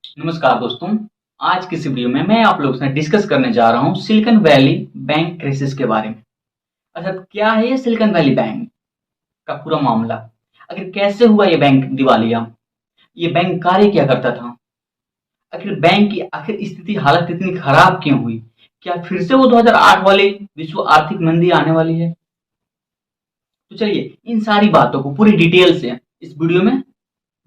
नमस्कार दोस्तों। आज की इस वीडियो में मैं आप लोगों से डिस्कस करने जा रहा हूँ सिलिकॉन वैली बैंक क्राइसिस के बारे में। अच्छा, क्या है ये सिलिकॉन वैली बैंक का पूरा मामला? आखिर कैसे हुआ ये बैंक दिवालिया? ये बैंक कार्य क्या करता था? आखिर बैंक की स्थिति हालत इतनी खराब क्यों हुई? क्या फिर से वो 2008 वाली विश्व आर्थिक मंदी आने वाली है? तो चलिए इन सारी बातों को पूरी डिटेल से इस वीडियो में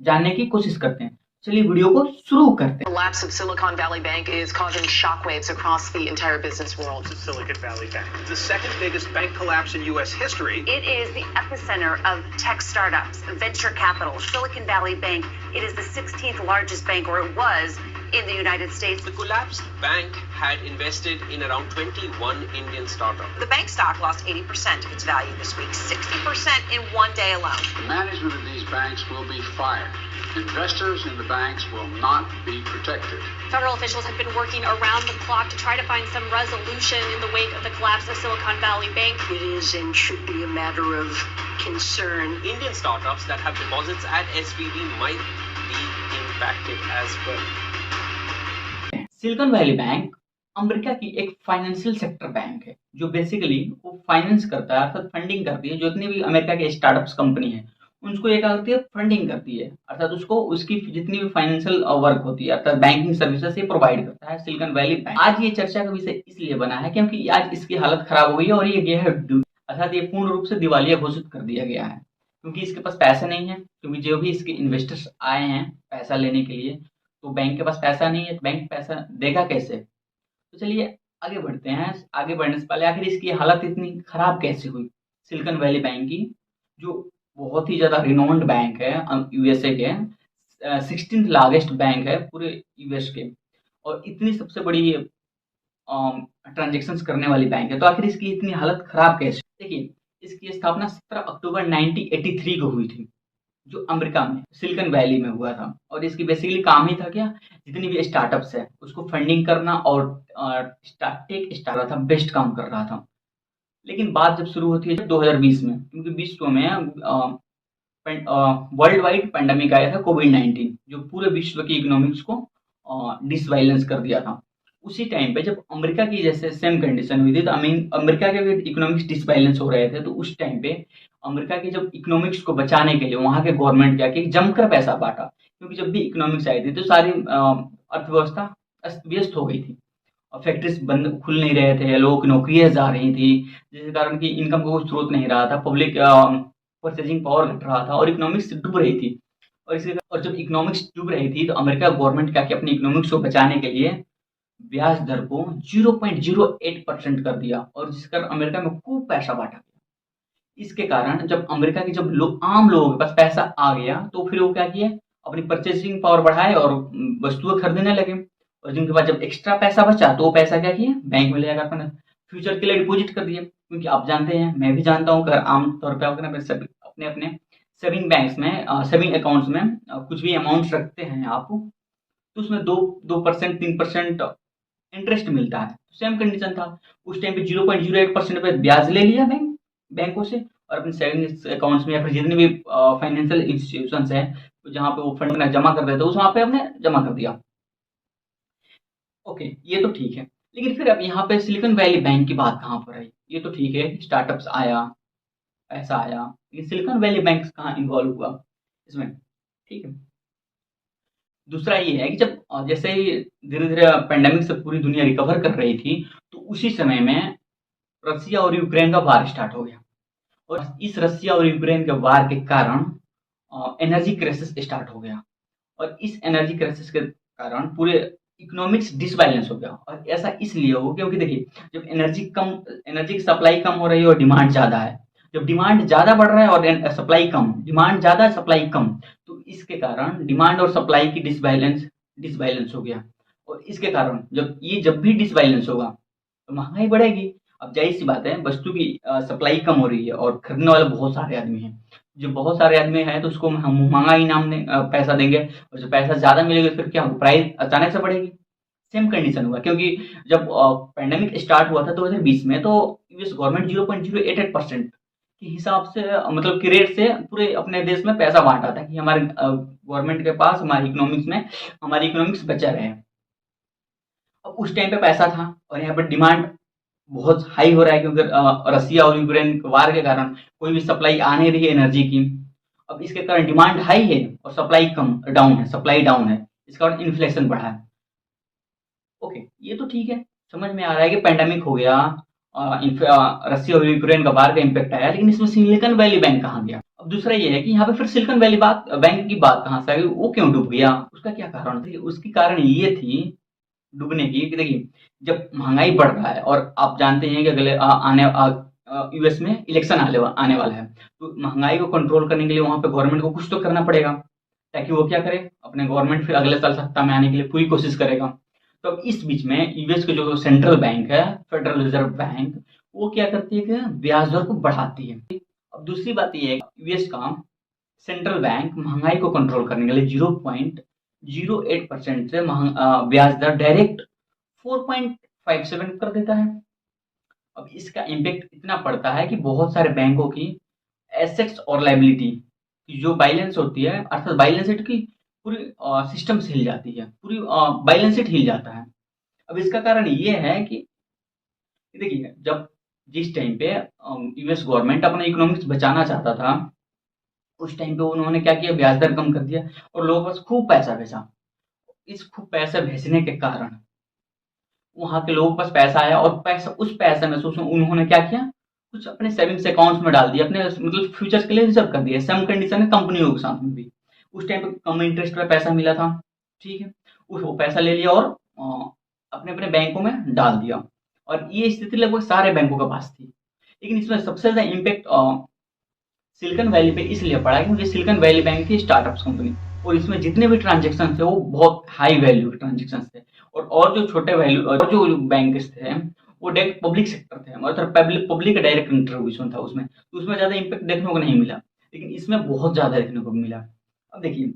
जानने की कोशिश करते हैं। चलिए वीडियो को शुरू करते हैं। Collapse of Silicon Valley Bank is causing shockwaves across the entire business world. Silicon Valley Bank, the second biggest bank collapse in U.S. history. It is the epicenter of tech startups, venture capital. Silicon Valley Bank, it is the 16th largest bank, or it was, in the United States. The collapsed bank had invested in around 21 Indian startups. The bank stock lost 80% of its value this week, 60% in one day alone. The management of these banks will be fired. Investors in the banks will not be protected. Federal officials have been working around the clock to try to find some resolution in the wake of the collapse of Silicon Valley Bank. It is and should be a matter of concern. Indian startups that have deposits at SVB might be impacted as well. Silicon valley bank America की एक financial sector bank है जो basically वो finance करता है, अर्थात funding करती है। जो जितनी भी अमेरिका के स्टार्टअप्स कंपनी है उनको ये क्या करती है, फंडिंग करती है, अर्थात उसको उसकी जितनी भी फाइनेंशियल वर्क होती है अर्थात बैंकिंग सर्विसेज ये प्रोवाइड करता है सिलिकॉन वैली बैंक। आज ये चर्चा का विषय इसलिए बना है क्योंकि आज इसकी हालत खराब हो गई है और ये गया है अर्थात ये पूर्ण रूप से दिवालिया घोषित कर दिया गया है क्योंकि इसके पास पैसा नहीं है। क्योंकि जो भी इसके इन्वेस्टर्स आए हैं पैसा लेने के लिए, तो बैंक के पास पैसा नहीं है, तो बैंक पैसा देगा कैसे? तो चलिए आगे बढ़ते हैं। आगे बढ़ने से पहले आखिर इसकी हालत इतनी खराब कैसे हुई सिलिकॉन वैली बैंक की, जो बहुत ही ज़्यादा रिनोन्ड बैंक है यूएसए के, 16th लार्जेस्ट बैंक है पूरे यूएस के, और इतनी सबसे बड़ी ट्रांजेक्शन्स करने वाली बैंक है। तो आखिर इसकी इतनी हालत खराब कैसे? देखिए, इसकी स्थापना 17 अक्टूबर 1983 को हुई थी, जो अमेरिका में सिलिकॉन वैली में हुआ था। और इसकी बेसिकली काम ही था क्या, जितनी भी स्टार्टअप्स है उसको फंडिंग करना और टेक स्टार्टअप था, बेस्ट काम कर रहा था। लेकिन बात जब शुरू होती है 2020 में, क्योंकि विश्व में वर्ल्ड वाइड पैंडेमिक आया था कोविड-19, जो पूरे विश्व की इकोनॉमिक्स को डिसबैलेंस कर दिया था। उसी टाइम पे जब अमेरिका की जैसे सेम कंडीशन हुई थी, तो अमेरिका के भी इकोनॉमिक्स डिसबैलेंस हो रहे थे, तो उस टाइम पे अमेरिका की जब इकोनॉमिक्स को बचाने के लिए वहाँ के गवर्नमेंट क्या की, जमकर पैसा बाँटा। क्योंकि जब भी इकोनॉमिक्स आई थी तो सारी अर्थव्यवस्था अस्त व्यस्त हो गई थी और फैक्ट्रीज बंद खुल नहीं रहे थे, लोगों की नौकरियाँ जा रही थी, जिसके कारण कि इनकम का कोई स्रोत नहीं रहा था, पब्लिक परचेजिंग पावर घट रहा था और इकोनॉमिक्स डूब रही थी। और जब इकोनॉमिक्स डूब रही थी तो अमेरिका गवर्नमेंट क्या कि अपनी इकोनॉमिक्स को बचाने के लिए ब्याज दर को 0.08% कर दिया, और जिस कारण अमेरिका में खूब पैसा बांटा गया। इसके कारण जब अमेरिका के आम लोगों के पास पैसा आ गया तो फिर वो क्या किए, अपनी परचेसिंग पावर बढ़ाए और वस्तुएं खरीदने लगे। और जिनके पास जब एक्स्ट्रा पैसा बचा तो वो पैसा क्या किए, बैंक में ले जाकर अपने फ्यूचर के लिए डिपॉजिट कर दिए। क्योंकि आप जानते हैं, मैं भी जानता हूँ, अगर आम तौर पे अपने अपने सेविंग बैंक्स में सेविंग अकाउंट्स में कुछ भी अमाउंट रखते हैं आप, तो उसमें 2% 3% इंटरेस्ट मिलता है। सेम कंडीशन था उस टाइम पे, 0.08% पे ब्याज ले लिया बैंकों से, और अपने सेविंग अकाउंट्स में या फिर जितने भी फाइनेंशियल इंस्टीट्यूशंस है जहाँ पे वो फंड जमा कर देते, उस वहाँ पे हमने जमा कर दिया। ओके, ये तो ठीक है। लेकिन फिर अब यहाँ पे सिलिकॉन वैली बैंक की बात कहाँ पर आई? ये तो ठीक है, स्टार्टअप्स आया, पैसा आया, लेकिन सिलिकॉन वैली बैंक कहाँ इन्वॉल्व हुआ इसमें? ठीक है। दूसरा ये है कि जब जैसे ही धीरे-धीरे पैंडेमिक से पूरी दुनिया रिकवर कर रही थी, तो उसी समय में रसिया और यूक्रेन का वार स्टार्ट हो गया। और इस रसिया और यूक्रेन के वार के कारण एनर्जी क्राइसिस स्टार्ट हो गया, और इस एनर्जी क्राइसिस के कारण पूरे इकोनॉमिक्स डिसबैलेंस हो गया। और ऐसा इसलिए हो क्योंकि देखिए, जब एनर्जी की सप्लाई कम हो रही है और डिमांड ज़्यादा है, जब डिमांड ज़्यादा बढ़ रहा है और सप्लाई कम, डिमांड ज़्यादा सप्लाई कम, तो इसके कारण डिमांड और सप्लाई की डिसबैलेंस हो गया। और इसके कारण जब भी डिसबैलेंस होगा तो महंगाई बढ़ेगी। अब जाहिर सी बात है, वस्तु की सप्लाई कम हो रही है और खरीदने वाले बहुत सारे आदमी हैं। जो बहुत सारे आदमी हैं तो उसको हम महंगा इनाम पैसा देंगे, और जो पैसा ज़्यादा मिलेगा फिर क्या होगा, प्राइस अचानक से बढ़ेगी। सेम कंडीशन हुआ क्योंकि जब पैंडेमिक स्टार्ट हुआ था 2020 में, तो यूएस गवर्नमेंट 0.088% के हिसाब से मतलब कि रेट से पूरे अपने देश में पैसा बांटा था कि हमारे गवर्नमेंट के पास हमारी इकोनॉमिक्स में हमारी इकोनॉमिक्स बचा रहे। अब उस टाइम पे पैसा था और यहाँ पर डिमांड बहुत हाई हो रहा है क्योंकि रसिया और यूक्रेन वार के कारण कोई भी सप्लाई आ नहीं रही है एनर्जी की। अब इसके कारण डिमांड हाई है और सप्लाई डाउन है, सप्लाई डाउन है, इस कारण इन्फ्लेशन बढ़ा है। ओके, ये तो ठीक है, समझ में आ रहा है कि पैंडेमिक हो गया, रसिया और यूक्रेन का वार का इम्पैक्ट आया, लेकिन इसमें सिलिकॉन वैली बैंक कहाँ गया? अब दूसरा ये है कि यहाँ पे फिर सिलिकॉन वैली बैंक की बात कहाँ से आ गई, वो क्यों डूब गया, उसका क्या कारण था? उसकी कारण ये थी डूबने की कि देखिए जब महंगाई बढ़ रहा है और आप जानते हैं कि अगले यूएस में इलेक्शन आने वाला है, तो महंगाई को कंट्रोल करने के लिए वहां पे गवर्नमेंट को कुछ तो करना पड़ेगा ताकि वो क्या करे, अपने गवर्नमेंट फिर अगले साल सत्ता में आने के लिए पूरी कोशिश करेगा। तो अब इस बीच में यूएस के जो सेंट्रल बैंक है, फेडरल रिजर्व बैंक, वो क्या करती है कि ब्याज दर को बढ़ाती है। अब दूसरी बात ये है यूएस का सेंट्रल बैंक महंगाई को कंट्रोल करने के लिए 0.08% से ब्याज दर डायरेक्ट 4.57 कर देता है। अब इसका इम्पैक्ट इतना पड़ता है कि बहुत सारे बैंकों की एसेट्स और लायबिलिटी की जो बैलेंस होती है, अर्थात बैलेंस शीट की पूरी सिस्टम से हिल जाती है, पूरी बैलेंस शीट हिल जाता है। अब इसका कारण ये है कि देखिए जब जिस टाइम पे यूएस गवर्नमेंट अपना इकोनॉमिक्स बचाना चाहता था, उस टाइम पे उन्होंने क्या किया, ब्याज दर कम कर दिया और लोगों के पास खूब पैसा भेजा। इस खूब पैसा भेजने के कारण वहां के लोगों के पास पैसा आया और उस पैसे में सोचो उन्होंने क्या किया, कुछ अपने सेविंग्स अकाउंट्स में डाल दिया, अपने मतलब फ्यूचर्स के लिए रिजर्व कर दिया। सेम कंडीशन है कंपनियों के साथ में भी, उस टाइम पे कम इंटरेस्ट पे पैसा मिला था, ठीक है, वो पैसा ले लिया और अपने अपने बैंकों में डाल दिया। और ये स्थिति लगभग सारे बैंकों के पास थी। लेकिन इसमें सबसे ज्यादा इम्पैक्ट सिलिकॉन वैली पे इसलिए पड़ा क्योंकि सिलिकॉन वैली बैंक थी स्टार्टअप्स कंपनी, और इसमें जितने भी ट्रांजेक्शन थे वो बहुत हाई वैल्यू के ट्रांजेक्शन थे। और जो छोटे वैल्यू और जो बैंक थे वो डायरेक्ट पब्लिक सेक्टर थे, मतलब पब्लिक का डायरेक्ट इंटरव्यूशन था उसमें, तो उसमें ज्यादा इम्पैक्ट देखने को नहीं मिला, लेकिन इसमें बहुत ज्यादा देखने को मिला। अब देखिए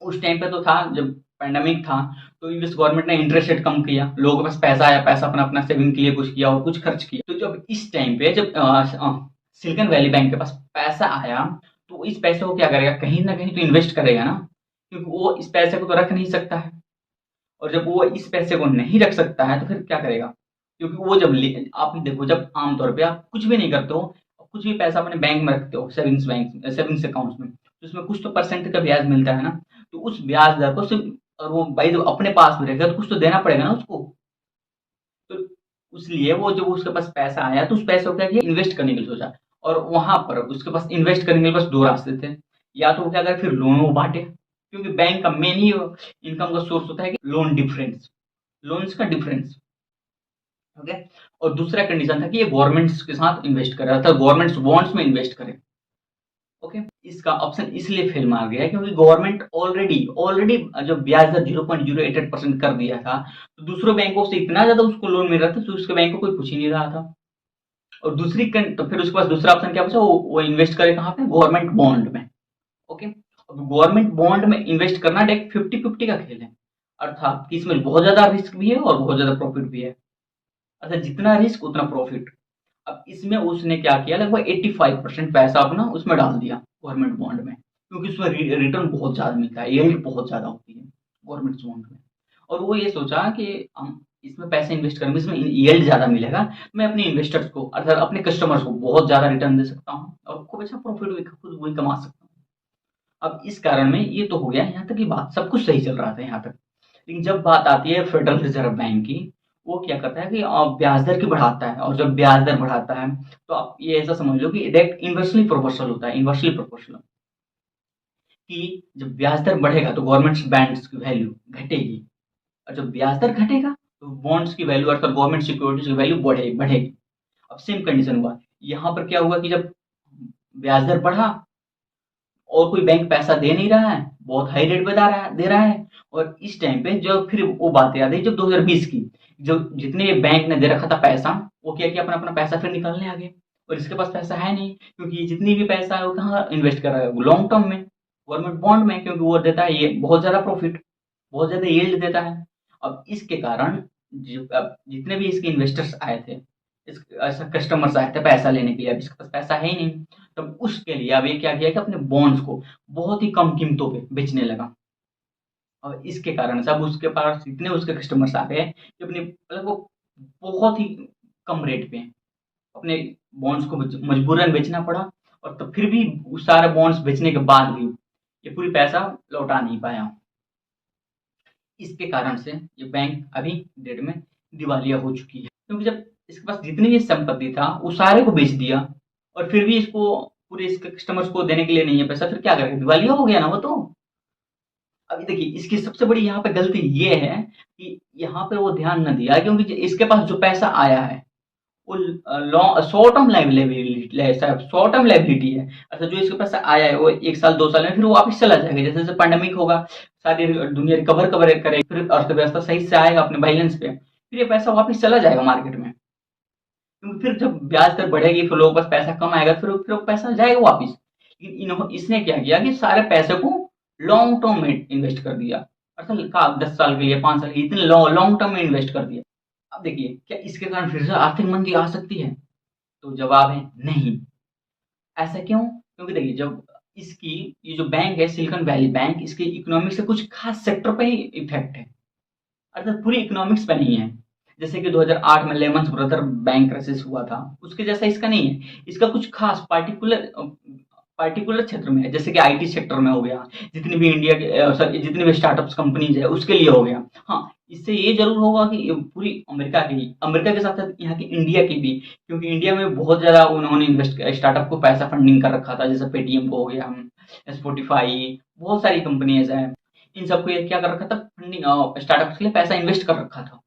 उस टाइम पे तो था जब पैंडेमिक था, तो यूएस गवर्नमेंट ने इंटरेस्ट रेट कम किया, लोगों के पास पैसा आया, पैसा अपना अपना सेविंग के लिए कुछ किया और कुछ खर्च किया। तो जब इस टाइम पे जब सिलिकॉन वैली बैंक के पास पैसा आया, तो इस पैसे को क्या करेगा, कहीं ना कहीं तो इन्वेस्ट करेगा ना, क्योंकि वो इस पैसे को तो रख नहीं सकता है। और जब वो इस पैसे को नहीं रख सकता है तो फिर क्या करेगा, क्योंकि वो जब आप देखो जब आमतौर पे आप कुछ भी नहीं करते हो, कुछ भी पैसा अपने बैंक में रखते हो, सेविंग्स अकाउंट्स में, तो उसमें कुछ तो परसेंट का ब्याज मिलता है ना, तो उस ब्याज दर को सिर्फ, और वो भाई अपने पास में रहेगा तो कुछ तो देना पड़ेगा ना उसको। तो इसलिए वो जब उसके पास पैसा आया तो उस पैसे को क्या किया, इन्वेस्ट करने के लिए सोचा। और वहां पर उसके पास इन्वेस्ट करने के लिए बस दो रास्ते थे, या तो वो क्या करे, फिर लोन वो बांटे, क्योंकि बैंक का मेन ही इनकम का सोर्स होता है कि लोन्स का डिफरेंस। ओके, और दूसरा कंडीशन था कि ये गवर्नमेंट्स के साथ इन्वेस्ट करे, अर्थात गवर्नमेंट्स बॉन्ड्स में इन्वेस्ट करे। ओके, इसका ऑप्शन इसलिए फेल मार गया क्योंकि गवर्नमेंट ऑलरेडी जो ब्याज दर 0.088% कर दिया था, तो दूसरों बैंकों से इतना ज्यादा उसको लोन मिल रहा था तो उसके बैंक को कोई पूछ ही नहीं रहा था। और तो फिर उसके पास दूसरा ऑप्शन क्या बचा, वो इन्वेस्ट करे कहाँ पे, गवर्नमेंट बॉन्ड में। ओके, गवर्नमेंट बॉन्ड में इन्वेस्ट करना डायरेक्ट 50-50 का खेल है, अर्थात कि इसमें बहुत ज्यादा रिस्क भी है और बहुत ज्यादा प्रॉफिट भी है, अर्थात जितना रिस्क उतना प्रॉफिट। अब इसमें उसने क्या किया, लगभग 85% पैसा अपना उसमें डाल दिया गवर्नमेंट बॉन्ड में, क्योंकि उसमें रिटर्न बहुत ज्यादा मिलता है, यील्ड बहुत ज्यादा होती है गवर्नमेंट बॉन्ड में। और वो ये सोचा कि हम इसमें पैसे इन्वेस्ट करेंगे, इसमें यील्ड ज्यादा मिलेगा, मैं अपने इन्वेस्टर्स को अर्थात अपने कस्टमर्स को बहुत ज्यादा रिटर्न दे सकता हूँ और खूब अच्छा प्रॉफिट भी खुद वही कमा सकता हूँ। अब इस कारण में ये तो हो गया, यहाँ तक की बात सब कुछ सही चल रहा था यहाँ तक। लेकिन जब बात आती है फेडरल रिजर्व बैंक की, वो क्या करता है कि ब्याज दर की बढ़ाता है, और जब ब्याज दर बढ़ाता है तो आप ये ऐसा समझ लो कि डायरेक्ट इन्वर्सली प्रोपोर्शनल होता है, इन्वर्सली प्रोपोर्शनल, कि जब ब्याज दर बढ़ेगा तो गवर्नमेंट बॉन्ड्स की वैल्यू घटेगी, और जब ब्याज दर घटेगा तो बॉन्ड्स की वैल्यू अर्थात गवर्नमेंट सिक्योरिटीज की वैल्यू बढ़ेगी। अब सेम कंडीशन हुआ यहाँ पर, क्या हुआ कि जब ब्याज दर बढ़ा और कोई बैंक पैसा दे नहीं रहा है, बहुत हाई रेट पे दे रहा है, और इस टाइम पे जो फिर वो बात याद है जब 2020 की, जो जितने बैंक ने दे रखा था पैसा, वो क्या किया, अपना अपना पैसा फिर निकालने आ गए, और इसके पास पैसा है नहीं, क्योंकि जितनी भी पैसा है वो कहाँ इन्वेस्ट कर रहा है, लॉन्ग टर्म में, गवर्नमेंट बॉन्ड में, क्योंकि वो देता है ये बहुत ज्यादा प्रॉफिट, बहुत ज्यादा यील्ड देता है। अब इसके कारण जितने भी इसके इन्वेस्टर्स आए थे, ऐसा कस्टमर्स आए थे पैसा लेने के लिए, अब इसके पास पैसा है ही नहीं, तब उसके लिए अब ये क्या किया कि अपने बॉन्ड्स को बहुत ही कम कीमतों पे बेचने लगा। और इसके कारण से अब उसके पास इतने उसके कस्टमर्स आ गए कि अपने मतलब वो बहुत ही कम रेट पे अपने बॉन्ड्स को मजबूरन बेचना पड़ा, और तब फिर भी उस सारे बॉन्ड्स बेचने के बाद भी ये पूरी पैसा लौटा नहीं पाया। इसके कारण से ये बैंक अभी डेट में दिवालिया हो चुकी है, क्योंकि जब इसके पास जितनी भी संपत्ति था वो सारे को बेच दिया, और फिर भी इसको पूरे इसके कस्टमर्स को देने के लिए नहीं है पैसा, फिर क्या करेगा, दिवालिया हो गया ना वो तो। अभी देखिए इसकी सबसे बड़ी यहाँ पे गलती ये है कि यहाँ पे वो ध्यान न दिया, क्योंकि इसके पास जो पैसा आया है वो शॉर्ट टर्म लाइबिलिटी है। अच्छा, जो इसके पास आया है वो 1 साल 2 साल में फिर वो वापस चला जाएगा, जैसे जैसे पैंडेमिक होगा, सारी दुनिया रिकवर करेगी, फिर अर्थव्यवस्था सही से आएगा अपने बैलेंस पे, फिर ये पैसा वापस चला जाएगा मार्केट में, क्योंकि फिर जब ब्याज दर बढ़ेगी फिर लोगों के पास पैसा कम आएगा, फिर वो पैसा जाएगा वापस। लेकिन इसने क्या किया कि सारे पैसे को लॉन्ग टर्म में इन्वेस्ट कर दिया, अर्थात 10 साल के लिए 5 साल के लिए, इतने लॉन्ग टर्म में इन्वेस्ट कर दिया। अब देखिए क्या इसके कारण फिर से आर्थिक मंदी आ सकती है, तो जवाब है नहीं। ऐसा क्यों? क्योंकि देखिए जब इसकी ये जो बैंक है सिलिकॉन वैली बैंक, इसके इकोनॉमिक्स से कुछ खास सेक्टर पे ही इफेक्ट है, अर्थात पूरी इकोनॉमिक्स पे नहीं है। जैसे कि 2008 में लेमन ब्रदर बैंक क्राइसिस हुआ था, उसके जैसा इसका नहीं है। इसका कुछ खास पार्टिकुलर क्षेत्र में है, जैसे कि आईटी सेक्टर में हो गया, जितनी भी इंडिया के जितनी भी स्टार्टअप्स कंपनीज है उसके लिए हो गया। हाँ, इससे ये जरूर होगा कि पूरी अमेरिका के साथ साथ यहाँ की इंडिया की भी, क्योंकि इंडिया में बहुत ज़्यादा उन्होंने इन्वेस्ट स्टार्टअप को पैसा फंडिंग कर रखा था, जैसे पेटीएम को हो गया, स्पॉटिफाई, बहुत सारी कंपनीज हैं, इन सबको ये क्या कर रखा था, फंडिंग स्टार्टअप्स के लिए पैसा इन्वेस्ट कर रखा था।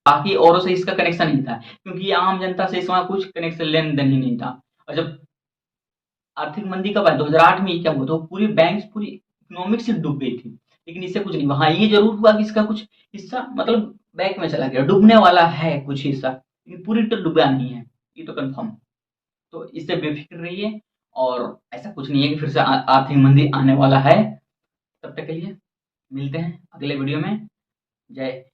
बाकी औरों से इसका कनेक्शन नहीं था, क्योंकि ये आम जनता से इसमें कुछ कनेक्शन लेन देन ही नहीं था। और जब आर्थिक मंदी कब आई, 2008 में, क्या हुआ था, पूरी बैंक्स पूरी इकोनॉमिक से डूब गई थी, लेकिन इससे कुछ नहीं। वहां ये जरूर हुआ कि इसका कुछ हिस्सा मतलब बैंक में चला गया, डूबने वाला है कुछ हिस्सा, लेकिन पूरी तो डूबा नहीं है, ये तो कंफर्म। तो इससे बेफिक्र रहिए, और ऐसा कुछ नहीं है कि फिर से आर्थिक मंदी आने वाला है। तब तक के लिए मिलते हैं अगले वीडियो में। जय